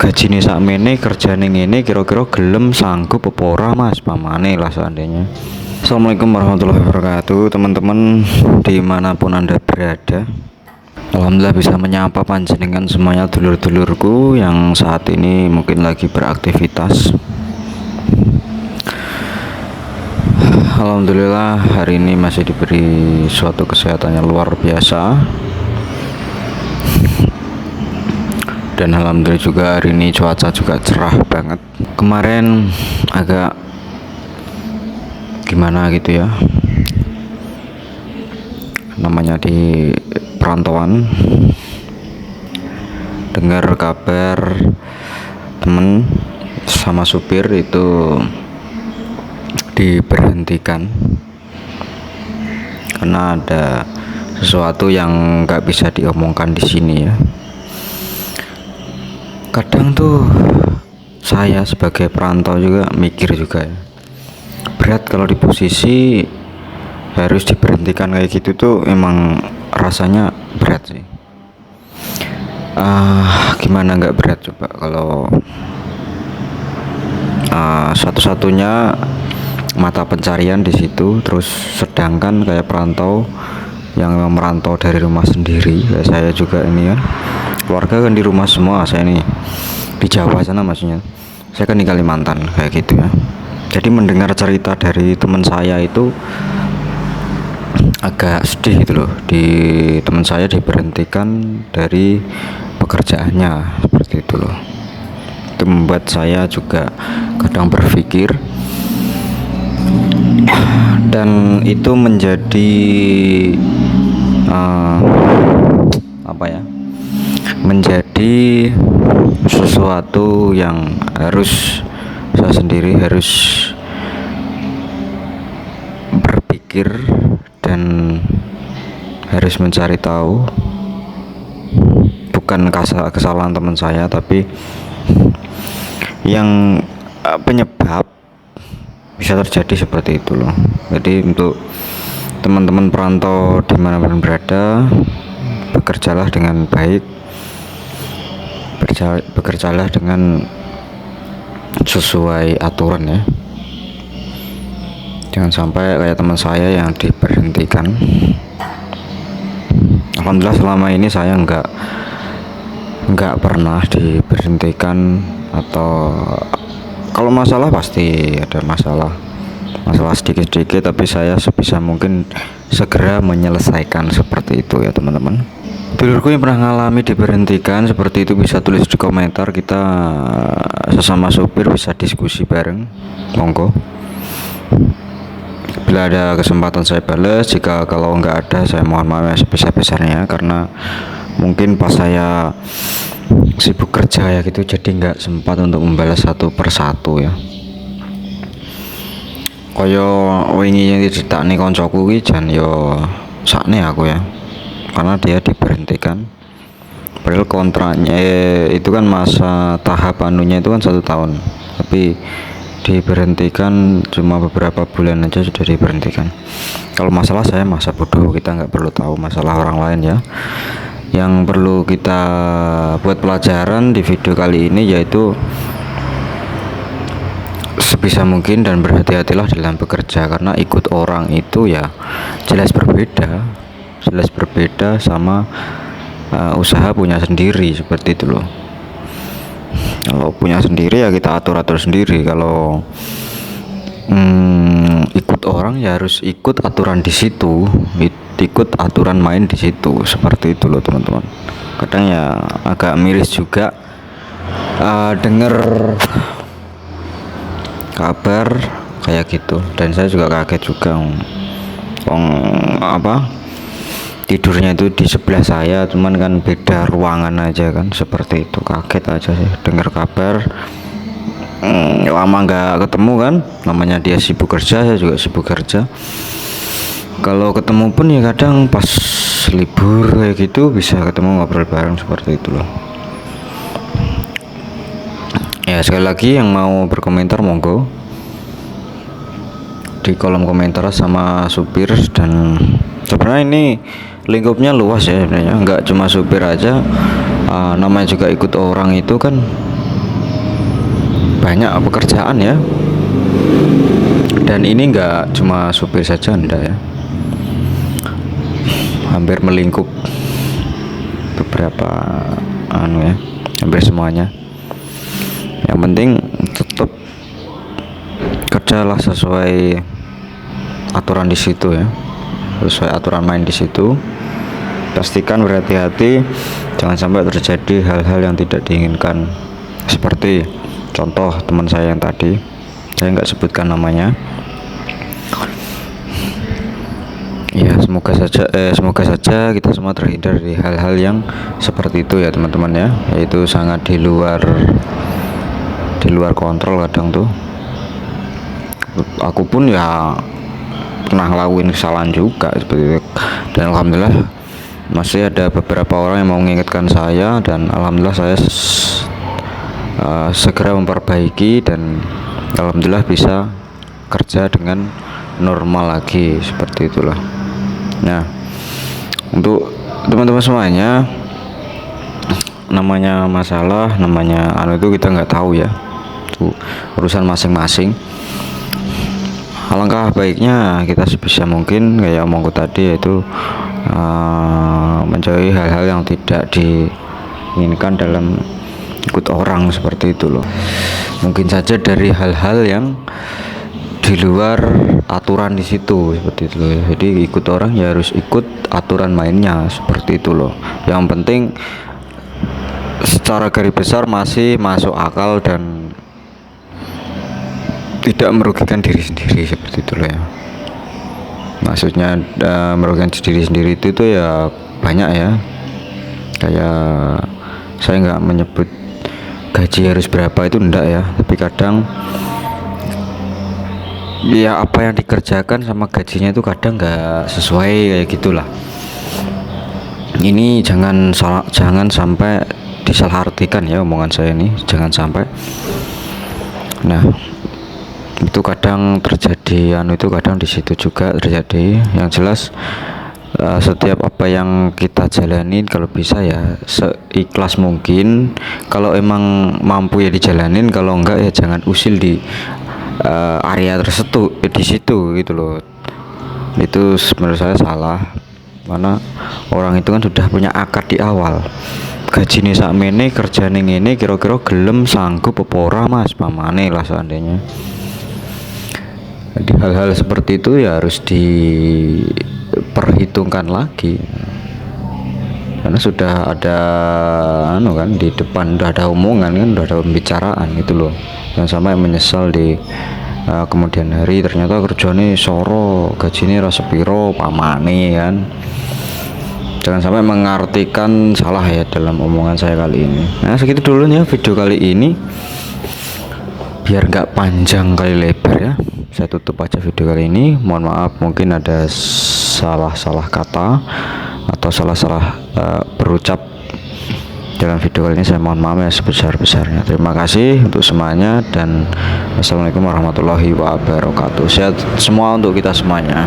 gajine sakmene kerjane ngene kira-kira gelem sanggup apa ora Mas pamane lah seandainya. Assalamualaikum warahmatullahi wabarakatuh teman-teman dimanapun anda berada. Alhamdulillah bisa menyapa panjenengan semuanya dulur-dulurku yang saat ini mungkin lagi beraktivitas. Alhamdulillah hari ini masih diberi suatu kesehatan yang luar biasa. Dan alhamdulillah juga hari ini cuaca juga cerah banget. Kemarin agak gimana gitu ya, namanya di perantauan, dengar kabar temen sama supir itu diberhentikan karena ada sesuatu yang nggak bisa diomongkan di sini ya. Kadang tuh saya sebagai perantau juga mikir juga ya, berat kalau di posisi harus diberhentikan kayak gitu tuh emang rasanya berat sih. Gimana nggak berat coba kalau satu-satunya mata pencarian di situ, terus sedangkan kayak perantau yang merantau dari rumah sendiri kayak saya juga ini kan, keluarga kan di rumah semua, saya nih di Jawa sana maksudnya, saya kan di Kalimantan kayak gitu ya. Jadi mendengar cerita dari teman saya itu agak sedih gitu loh, di teman saya diberhentikan dari pekerjaannya seperti itu loh. Itu membuat saya juga kadang berpikir, dan itu menjadi menjadi sesuatu yang harus saya sendiri harus berpikir dan harus mencari tahu, bukan kesalahan teman saya, tapi yang penyebab bisa terjadi seperti itu loh. Jadi untuk teman-teman perantau dimanapun berada, bekerjalah dengan baik, bekerjalah dengan sesuai aturan ya. Jangan sampai kayak teman saya yang diberhentikan. Alhamdulillah selama ini saya nggak pernah diberhentikan, atau kalau masalah pasti ada masalah sedikit-sedikit, tapi saya sebisa mungkin segera menyelesaikan seperti itu ya teman-teman. Dulurku yang pernah ngalami diberhentikan seperti itu bisa tulis di komentar, kita sesama supir bisa diskusi bareng, monggo. Bila ada kesempatan saya balas, jika kalau nggak ada saya mohon maaf sebesar-besarnya, karena mungkin pas saya sibuk kerja ya gitu, jadi nggak sempat untuk membalas satu persatu ya. Kaya wingi yang diceritani koncoku iki jan yo sakne aku ya, karena dia diberhentikan padahal kontraknya itu kan masa tahap anunya itu kan 1 tahun, tapi diberhentikan cuma beberapa bulan aja sudah diberhentikan. Kalau masalah saya masa bodoh, kita nggak perlu tahu masalah orang lain ya. Yang perlu kita buat pelajaran di video kali ini yaitu sebisa mungkin dan berhati-hatilah dalam bekerja, karena ikut orang itu ya jelas berbeda sama usaha punya sendiri seperti itu loh. Kalau punya sendiri ya kita atur sendiri, kalau ikut orang ya harus ikut aturan di situ, ikut aturan main di situ, seperti itu loh teman-teman. Kadang ya agak miris juga denger kabar kayak gitu, dan saya juga kaget juga tidurnya itu di sebelah saya, cuman kan beda ruangan aja kan, seperti itu. Kaget aja sih dengar kabar. Lama nggak ketemu kan, namanya dia sibuk kerja, saya juga sibuk kerja. Kalau ketemu pun ya kadang pas libur kayak gitu bisa ketemu ngobrol bareng, seperti itu loh. Ya sekali lagi yang mau berkomentar monggo di kolom komentar sama supir. Dan sebenarnya ini lingkupnya luas ya sebenarnya, nggak cuma supir aja, namanya juga ikut orang itu kan banyak pekerjaan ya, dan ini nggak cuma supir saja, enggak ya, hampir melingkup beberapa ya, hampir semuanya. Yang penting tetap kerjalah sesuai aturan di situ ya, sesuai aturan main di situ. Pastikan berhati-hati, jangan sampai terjadi hal-hal yang tidak diinginkan. Seperti contoh teman saya yang tadi, saya nggak sebutkan namanya. Ya, semoga saja kita semua terhindar dari hal-hal yang seperti itu ya teman-teman ya, yaitu sangat di luar kontrol kadang tuh. Aku pun ya pernah ngelakuin kesalahan juga seperti itu, dan alhamdulillah masih ada beberapa orang yang mau mengingatkan saya, dan alhamdulillah saya segera memperbaiki, dan alhamdulillah bisa kerja dengan normal lagi, seperti itulah. Nah, untuk teman-teman semuanya, namanya masalah, namanya itu kita nggak tahu ya, itu urusan masing-masing. Alangkah baiknya kita sebisa mungkin kayak omongku tadi, yaitu menjauhi hal-hal yang tidak diinginkan dalam ikut orang, seperti itu loh. Mungkin saja dari hal-hal yang di luar aturan di situ, seperti itu loh. Jadi ikut orang ya harus ikut aturan mainnya, seperti itu loh. Yang penting secara garis besar masih masuk akal dan tidak merugikan diri sendiri, seperti itu loh ya. Maksudnya merugikan diri sendiri itu ya banyak ya, kayak saya nggak menyebut gaji harus berapa, itu enggak ya, tapi kadang ya apa yang dikerjakan sama gajinya itu kadang nggak sesuai, kayak gitulah. Ini jangan sampai disalahartikan ya omongan saya ini, jangan sampai. Nah, itu kadang terjadi, itu kadang di situ juga terjadi. Yang jelas setiap apa yang kita jalanin kalau bisa ya seikhlas mungkin. Kalau emang mampu ya dijalanin, kalau enggak ya jangan usil di area tersebut di situ gitu loh. Itu menurut saya salah, mana orang itu kan sudah punya akad di awal, gajine sakmene, kerjane ngene, kira-kira gelem sanggup apa ora mas, pamane lah seandainya. Jadi hal-hal seperti itu ya harus diperhitungkan lagi, karena sudah ada kan di depan, udah ada omongan kan, udah ada pembicaraan gitu loh. Jangan sampai menyesal di kemudian hari ternyata kerjane soro, gajine rasa piro, pamane kan. Jangan sampai mengartikan salah ya dalam omongan saya kali ini. Nah, segitu dulu ya video kali ini, biar nggak panjang kali lebar ya, saya tutup aja video kali ini. Mohon maaf mungkin ada salah kata atau salah berucap dalam video kali ini, saya mohon maaf ya sebesar-besarnya. Terima kasih untuk semuanya, dan wassalamualaikum warahmatullahi wabarakatuh. Sehat semua untuk kita semuanya.